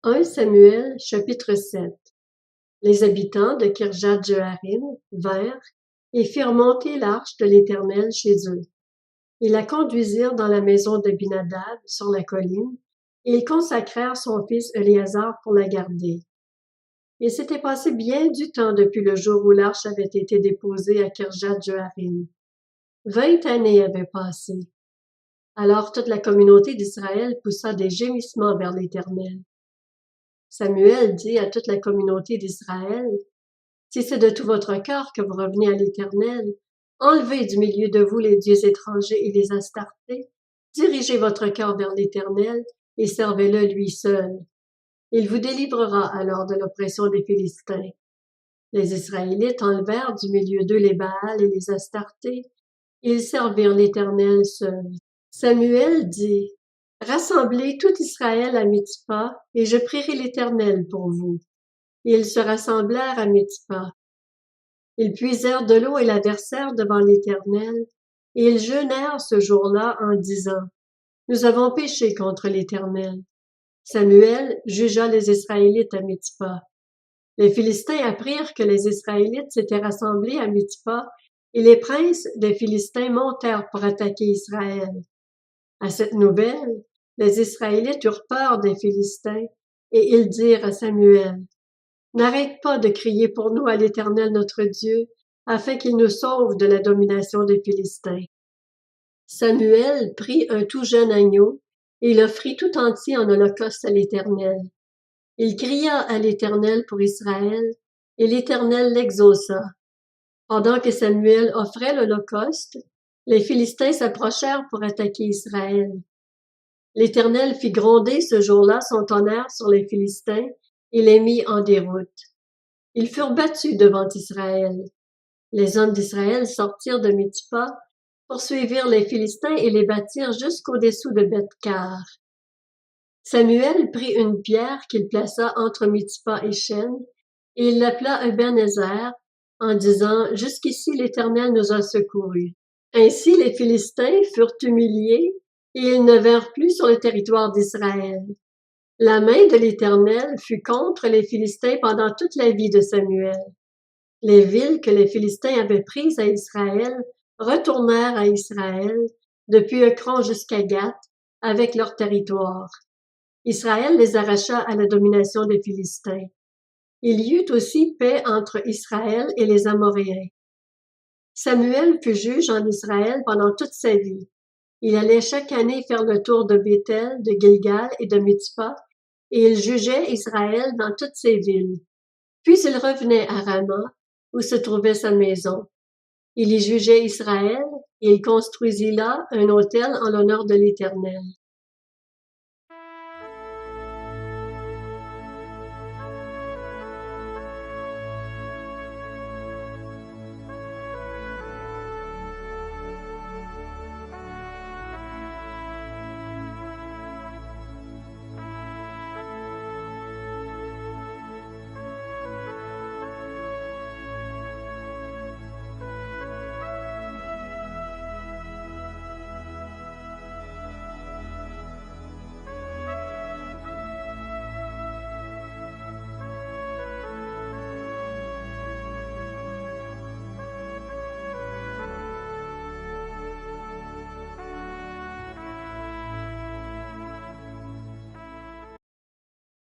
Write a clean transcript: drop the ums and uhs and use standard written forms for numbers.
1 Samuel chapitre 7. Les habitants de Kirjath-Jearim vinrent et firent monter l'arche de l'Éternel chez eux. Ils la conduisirent dans la maison d'Abinadab sur la colline, et ils consacrèrent son fils Éléazar pour la garder. Il s'était passé bien du temps depuis le jour où l'arche avait été déposée à Kirjath-Jearim. 20 années avaient passé. Alors toute la communauté d'Israël poussa des gémissements vers l'Éternel. Samuel dit à toute la communauté d'Israël, « Si c'est de tout votre cœur que vous revenez à l'Éternel, enlevez du milieu de vous les dieux étrangers et les Astartés, dirigez votre cœur vers l'Éternel et servez-le lui seul. Il vous délivrera alors de l'oppression des Philistins. » Les Israélites enlevèrent du milieu d'eux les Baals et les Astartés, et ils servirent l'Éternel seul. Samuel dit, « Rassemblez tout Israël à Mitzpa, et je prierai l'Éternel pour vous. » Et ils se rassemblèrent à Mitzpa. Ils puisèrent de l'eau et la versèrent devant l'Éternel, et ils jeûnèrent ce jour-là en disant, « Nous avons péché contre l'Éternel. » Samuel jugea les Israélites à Mitzpa. Les Philistins apprirent que les Israélites s'étaient rassemblés à Mitzpa, et les princes des Philistins montèrent pour attaquer Israël. À cette nouvelle, les Israélites eurent peur des Philistins, et ils dirent à Samuel, « N'arrête pas de crier pour nous à l'Éternel notre Dieu, afin qu'il nous sauve de la domination des Philistins. » Samuel prit un tout jeune agneau, et l'offrit tout entier en holocauste à l'Éternel. Il cria à l'Éternel pour Israël, et l'Éternel l'exauça. Pendant que Samuel offrait l'holocauste, les Philistins s'approchèrent pour attaquer Israël. L'Éternel fit gronder ce jour-là son tonnerre sur les Philistins et les mit en déroute. Ils furent battus devant Israël. Les hommes d'Israël sortirent de Mitzpa, poursuivirent les Philistins et les battirent jusqu'au-dessous de Beth-Car. Samuel prit une pierre qu'il plaça entre Mitzpa et Shen, et il l'appela Ebenezer, en disant, « Jusqu'ici l'Éternel nous a secourus. » Ainsi les Philistins furent humiliés, et ils ne vinrent plus sur le territoire d'Israël. La main de l'Éternel fut contre les Philistins pendant toute la vie de Samuel. Les villes que les Philistins avaient prises à Israël retournèrent à Israël, depuis Ekron jusqu'à Gath, avec leur territoire. Israël les arracha à la domination des Philistins. Il y eut aussi paix entre Israël et les Amoréens. Samuel fut juge en Israël pendant toute sa vie. Il allait chaque année faire le tour de Béthel, de Gilgal et de Mitzpa, et il jugeait Israël dans toutes ses villes. Puis il revenait à Rama, où se trouvait sa maison. Il y jugeait Israël, et il construisit là un autel en l'honneur de l'Éternel.